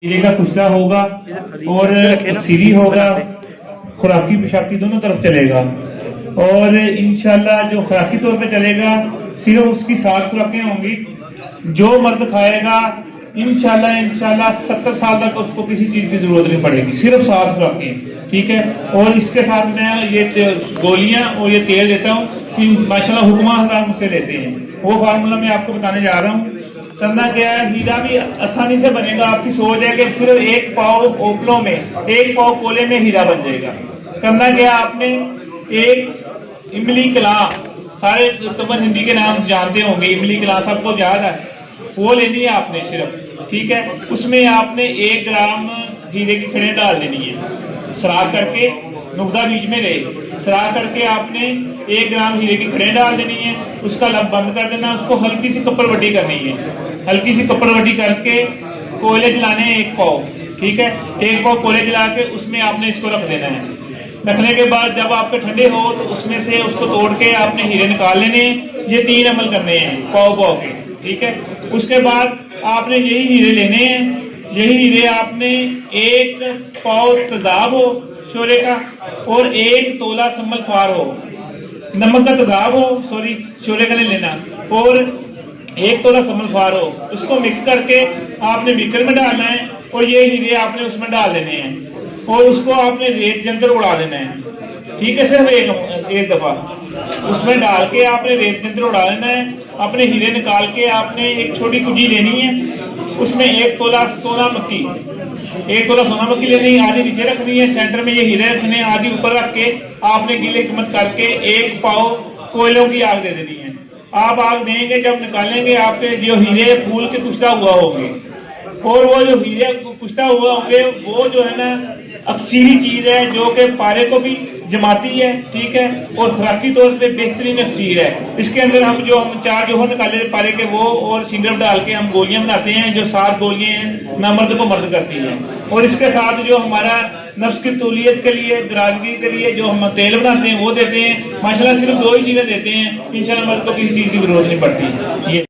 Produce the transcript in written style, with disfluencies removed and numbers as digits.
हीरे का कुश्ता होगा और सीरी होगा, खुराकी पेशाकी दोनों तरफ चलेगा। और इंशाल्लाह जो खुराकी तौर पे चलेगा सिर्फ उसकी 7 खुराकें होंगी। जो मर्द खाएगा इंशाल्लाह 70 साल तक उसको किसी चीज की जरूरत नहीं पड़ेगी, सिर्फ 7 खुराकें, ठीक है। और इसके साथ मैं ये गोलियां और ये तेल देता हूँ कि माशाल्लाह हुक्मा हराम से लेते हैं। वो फार्मूला मैं आपको बताने जा रहा हूँ। करना क्या है, हीरा भी आसानी से बनेगा। आपकी सोच है कि सिर्फ 1 पाव ओपलों में, 1 पाव कोले में हीरा बन जाएगा। करना क्या, आपने एक इमली कला, सारे तकरीबन हिंदी के नाम जानते होंगे, इमली कला सबको याद है, वो लेनी है आपने सिर्फ, ठीक है। उसमें आपने 1 ग्राम हीरे की खड़े डाल देनी है, सराख करके, नुकदा बीच में रहे, सराख करके आपने 1 ग्राम हीरे की खड़े डाल देनी है। उसका लब बंद कर देना, उसको हल्की सी कपड़वटी करनी है, हल्की सी कपड़वटी करके कोयले जलाने हैं 1 पाव, ठीक है। 1 पाव कोयले जला के उसमें आपने इसको रख देना है। रखने के बाद जब आपके ठंडे हो तो उसमें से उसको तोड़ के आपने हीरे निकाल लेने हैं। ये 3 अमल करने हैं पाव पाव के, ठीक है। उसके बाद आपने यही हीरे लेने हैं, यही हीरे आपने 1 पाव तेजाब हो शोरे का और 1 तोला सम्मल फार हो, नमक का तेजाब हो, सॉरी शोरे का नहीं लेना, और 1 तोला सम्मल फार हो। उसको मिक्स करके आपने बीकर में डालना है और ये हीरे आपने उसमें डाल देने हैं और उसको आपने रेत के अंदर उड़ा देना है, ठीक है। सिर्फ एक दफा उसमें डाल के आपने रेत के अंदर उड़ा देना है। अपने हीरे निकाल के आपने एक छोटी कुजी लेनी है, उसमें 1 तोला सोना मक्की, 1 तोला सोना मक्की लेनी है, आधी नीचे रखनी है, सेंटर में ये हीरे रखने, आधी ऊपर रख के आपने गीले मत करके 1 पाव कोयलों की आग दे देनी है। आप आग देंगे, जब निकालेंगे आपके जो हीरे फूल के कुश्ता हुआ होंगे, और वो जो हीरे कुश्ता हुआ होंगे वो जो है ना अक्सीरी चीज है, जो कि पारे को भी जमाती है, ठीक है, और खुराकी तौर पे बेहतरीन अक्सीर है। इसके अंदर हम 4 जोहर निकाले पारे के वो और सिंगरम डाल के हम गोलियां बनाते हैं, जो 7 गोलियां हैं ना मर्द को मर्द करती हैं। और इसके साथ जो हमारा नफ्स की तौलियत के लिए, दराजगी के लिए जो हम तेल बनाते हैं वो देते हैं। माशाल्लाह सिर्फ 2 ही चीजें देते हैं, इंशाल्लाह मर्द को किसी चीज की जरूरत नहीं पड़ती। ये